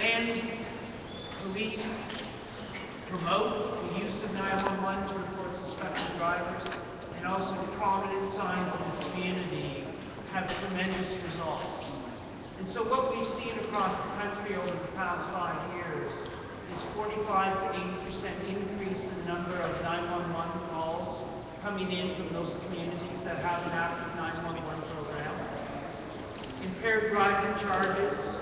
when police promote the use of 911 to report suspected drivers, and also prominent signs in the community have tremendous results. And so what we've seen across the country over the past 5 years is 45 to 80% increase in the number of 911 calls coming in from those communities that have an active 911 program. Impaired driving charges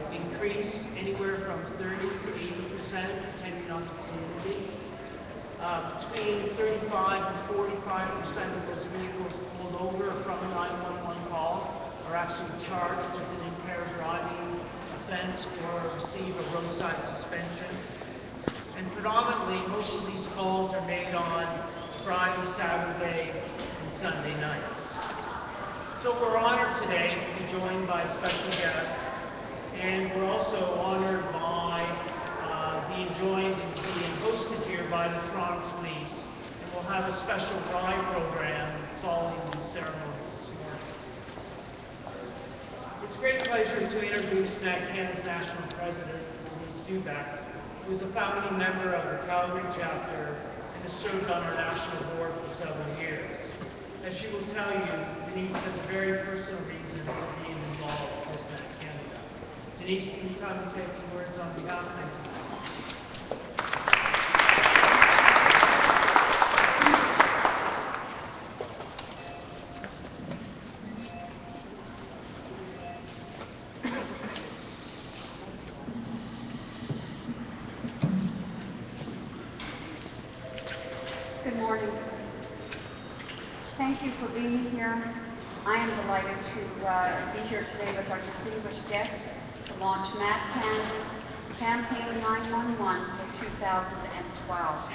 increase anywhere from 30 to 80% depending on the community. Between 35 and 45% of those vehicles pulled over from a 911 call are actually charged with an impaired driving offense or receive a roadside suspension. And predominantly, most of these calls are made on Friday, Saturday, and Sunday nights. So we're honored today to be joined by special guests, and we're also honored by being joined and being hosted here by the Toronto Police, and we'll have a special ride program following these ceremonies this morning. It's a great pleasure to introduce Matt Canada's National President, Denise Duback, who is a founding member of the Calgary chapter and has served on our national board for several years. As she will tell you, Denise has a very personal reason for being involved with Matt Canada. Denise, can you come and say a few words on behalf of you? Good morning. Thank you for being here. I am delighted to be here today with our distinguished guests to launch Matt Canada's Campaign 911 in 2012.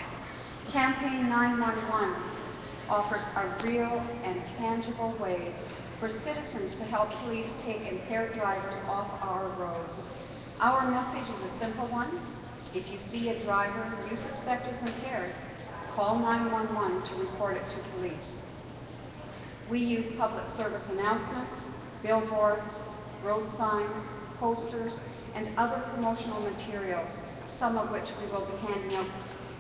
Campaign 911 offers a real and tangible way for citizens to help police take impaired drivers off our roads. Our message is a simple one. If you see a driver you suspect is impaired, call 911 to report it to police. We use public service announcements, billboards, road signs, posters, and other promotional materials, some of which we will be handing out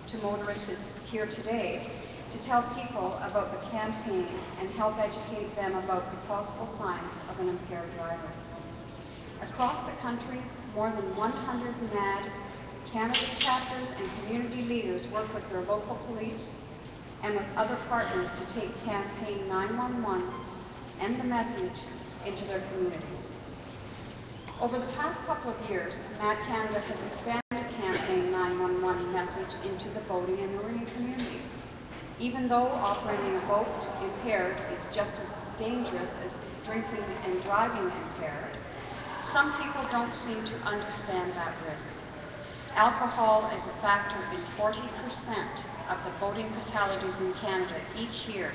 to motorists here today, to tell people about the campaign and help educate them about the possible signs of an impaired driver. Across the country, more than 100 MAD Canada chapters and community leaders work with their local police and with other partners to take Campaign 911 and the message into their communities. Over the past couple of years, MAD Canada has expanded Campaign 911 message into the boating and marine community. Even though operating a boat impaired is just as dangerous as drinking and driving impaired, some people don't seem to understand that risk. Alcohol is a factor in 40% of the boating fatalities in Canada each year.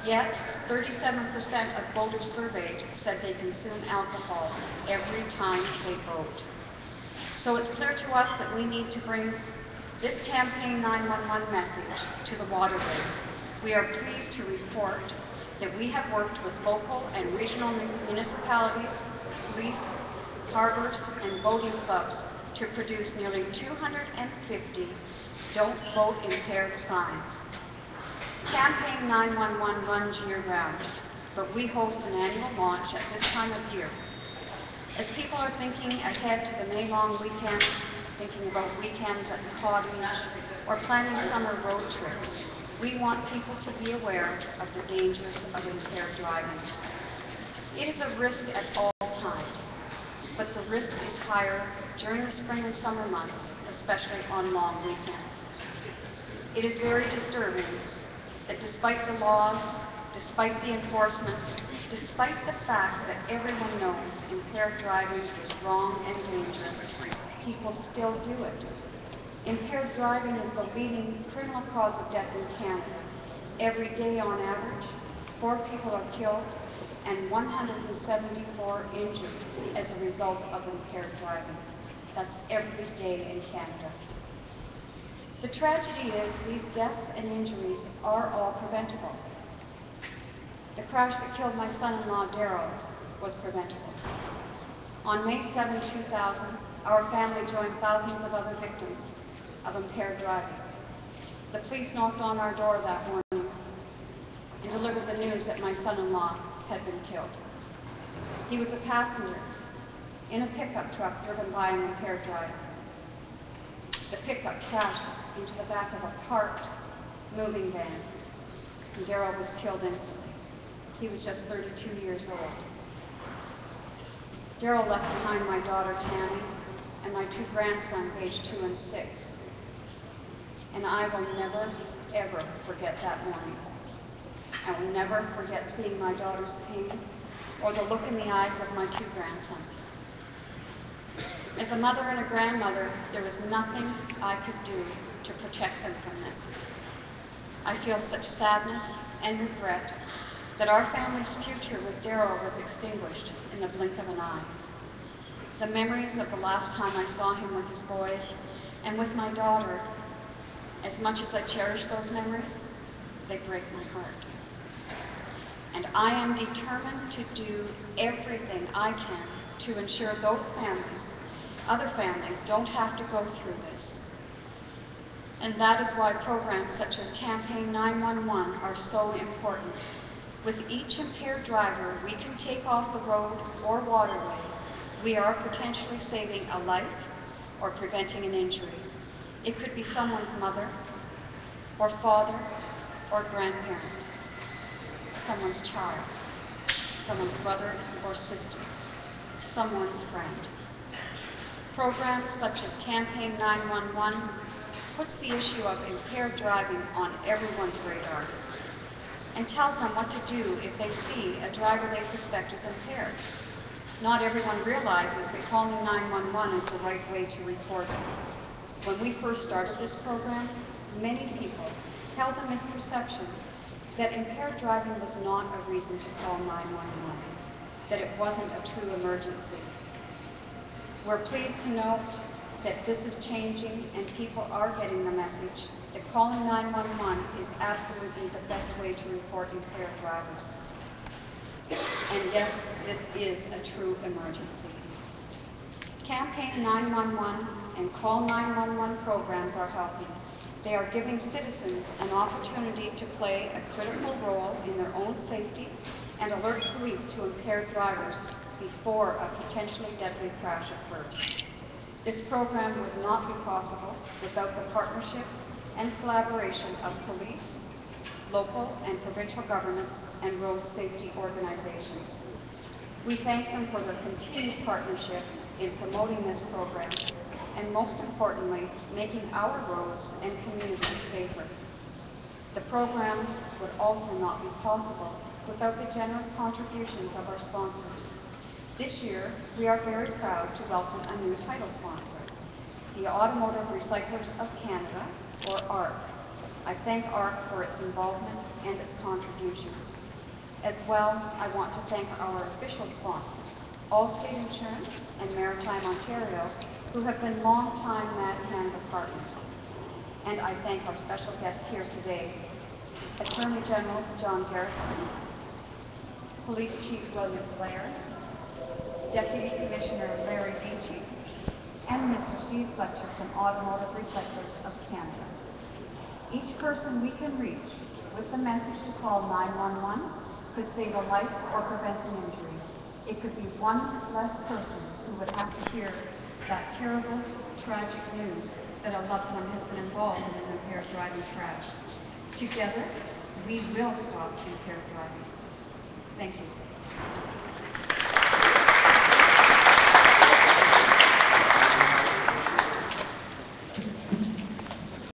Yet, 37% of boaters surveyed said they consume alcohol every time they boat. So it's clear to us that we need to bring this Campaign 911 message to the waterways. We are pleased to report that we have worked with local and regional municipalities, police, harbors, and boating clubs to produce nearly 250 Don't Boat Impaired signs. Campaign 911 runs year-round, but we host an annual launch at this time of year. As people are thinking ahead to the May long weekend, thinking about weekends at the cottage, or planning summer road trips, we want people to be aware of the dangers of impaired driving. It is a risk at all times, but the risk is higher during the spring and summer months, especially on long weekends. It is very disturbing that despite the laws, despite the enforcement, despite the fact that everyone knows impaired driving is wrong and dangerous, people still do it. Impaired driving is the leading criminal cause of death in Canada. Every day on average, 4 people are killed and 174 injured as a result of impaired driving. That's every day in Canada. The tragedy is these deaths and injuries are all preventable. The crash that killed my son-in-law, Daryl, was preventable. On May 7, 2000, our family joined thousands of other victims of impaired driving. The police knocked on our door that morning and delivered the news that my son-in-law had been killed. He was a passenger in a pickup truck driven by an impaired driver. The pickup crashed into the back of a parked moving van, and Daryl was killed instantly. He was just 32 years old. Daryl left behind my daughter Tammy and my two grandsons, aged 2 and 6. And I will never, ever forget that morning. I will never forget seeing my daughter's pain or the look in the eyes of my two grandsons. As a mother and a grandmother, there was nothing I could do to protect them from this. I feel such sadness and regret that our family's future with Daryl was extinguished in the blink of an eye. The memories of the last time I saw him with his boys and with my daughter, as much as I cherish those memories, they break my heart. And I am determined to do everything I can to ensure those families, other families, don't have to go through this. And that is why programs such as Campaign 911 are so important. With each impaired driver we can take off the road or waterway, we are potentially saving a life or preventing an injury. It could be someone's mother or father or grandparent, someone's child, someone's brother or sister, someone's friend. Programs such as Campaign 911 puts the issue of impaired driving on everyone's radar and tells them what to do if they see a driver they suspect is impaired. Not everyone realizes that calling 911 is the right way to report it. When we first started this program, many people held the misperception that impaired driving was not a reason to call 911, that it wasn't a true emergency. We're pleased to note that this is changing and people are getting the message that calling 911 is absolutely the best way to report impaired drivers. And yes, this is a true emergency. Campaign 911 and Call 911 programs are helping. They are giving citizens an opportunity to play a critical role in their own safety and alert police to impaired drivers before a potentially deadly crash occurs. This program would not be possible without the partnership and collaboration of police, local and provincial governments, and road safety organizations. We thank them for their continued partnership in promoting this program and, most importantly, making our roads and communities safer. The program would also not be possible without the generous contributions of our sponsors. This year, we are very proud to welcome a new title sponsor, the Automotive Recyclers of Canada, or ARC. I thank ARC for its involvement and its contributions. As well, I want to thank our official sponsors, Allstate Insurance and Maritime Ontario, who have been long-time Mad Canada partners. And I thank our special guests here today, Attorney General John Gerritsen, Police Chief William Blair, Deputy Commissioner Larry Beatty, and Mr. Steve Fletcher from Automotive Recyclers of Canada. Each person we can reach with the message to call 911 could save a life or prevent an injury. It could be one less person who would have to hear that terrible, tragic news that a loved one has been involved in an impaired driving crash. Together, we will stop impaired driving. Thank you.